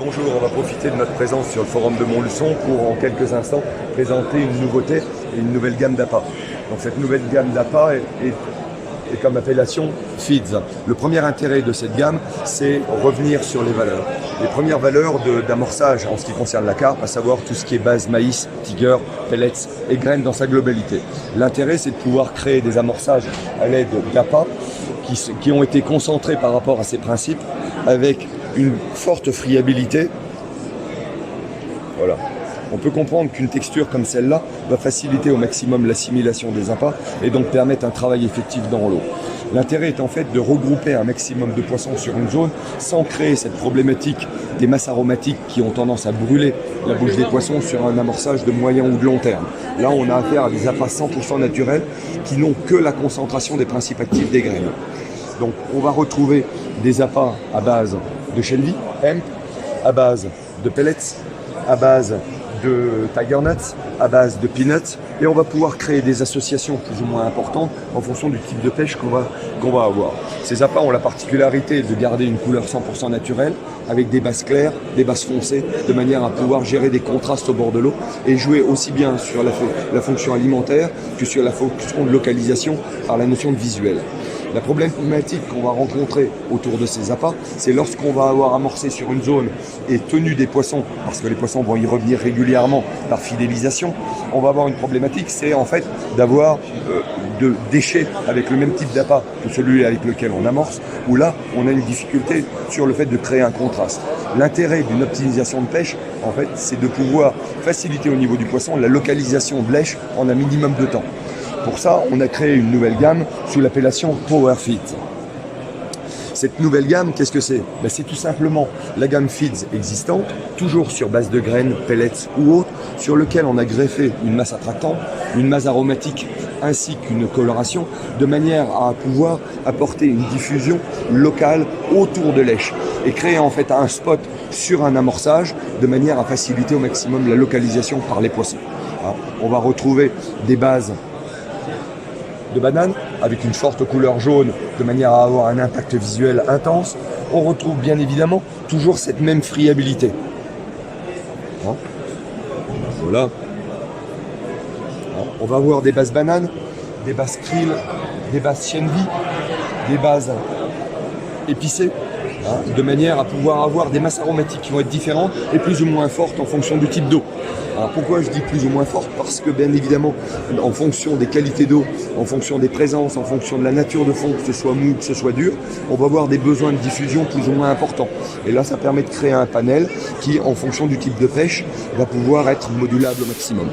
Bonjour, on va profiter de notre présence sur le forum de Montluçon pour en quelques instants présenter une nouveauté et une nouvelle gamme d'appâts. Donc cette nouvelle gamme d'appâts est comme appellation Feeds. Le premier intérêt de cette gamme, c'est revenir sur les valeurs. Les premières valeurs d'amorçage en ce qui concerne la carpe, à savoir tout ce qui est base maïs, tiger, pellets et graines dans sa globalité. L'intérêt, c'est de pouvoir créer des amorçages à l'aide d'appâts qui ont été concentrés par rapport à ces principes avec une forte friabilité. Voilà. On peut comprendre qu'une texture comme celle-là va faciliter au maximum l'assimilation des appâts et donc permettre un travail effectif dans l'eau. L'intérêt est en fait de regrouper un maximum de poissons sur une zone sans créer cette problématique des masses aromatiques qui ont tendance à brûler la bouche des poissons sur un amorçage de moyen ou de long terme. Là, on a affaire à des appâts 100% naturels qui n'ont que la concentration des principes actifs des graines. Donc, on va retrouver des appâts à base de chenille, hemp, à base de pellets, à base de tiger nuts, à base de peanuts, et on va pouvoir créer des associations plus ou moins importantes en fonction du type de pêche qu'on va avoir. Ces appâts ont la particularité de garder une couleur 100% naturelle avec des bases claires, des bases foncées, de manière à pouvoir gérer des contrastes au bord de l'eau et jouer aussi bien sur la fonction alimentaire que sur la fonction de localisation par la notion de visuel. La problématique qu'on va rencontrer autour de ces appâts, c'est lorsqu'on va avoir amorcé sur une zone et tenu des poissons, parce que les poissons vont y revenir régulièrement par fidélisation, on va avoir une problématique, c'est en fait d'avoir de déchets avec le même type d'appât que celui avec lequel on amorce, où là, on a une difficulté sur le fait de créer un contraste. L'intérêt d'une optimisation de pêche, en fait, c'est de pouvoir faciliter au niveau du poisson la localisation de lèche en un minimum de temps. Pour ça, on a créé une nouvelle gamme sous l'appellation Power Feeds. Cette nouvelle gamme, qu'est-ce que c'est? C'est tout simplement la gamme Feeds existante, toujours sur base de graines, pellets ou autres, sur lequel on a greffé une masse attractante, une masse aromatique ainsi qu'une coloration, de manière à pouvoir apporter une diffusion locale autour de lèche et créer en fait un spot sur un amorçage de manière à faciliter au maximum la localisation par les poissons. On va retrouver des bases de banane avec une forte couleur jaune de manière à avoir un impact visuel intense. On retrouve bien évidemment toujours cette même friabilité. Voilà. On va avoir des bases bananes, des bases krill, des bases chenille, des bases épicées, de manière à pouvoir avoir des masses aromatiques qui vont être différentes et plus ou moins fortes en fonction du type d'eau. Alors pourquoi je dis plus ou moins forte? Parce que bien évidemment, en fonction des qualités d'eau, en fonction des présences, en fonction de la nature de fond, que ce soit mou, que ce soit dur, on va avoir des besoins de diffusion plus ou moins importants. Et là, ça permet de créer un panel qui, en fonction du type de pêche, va pouvoir être modulable au maximum.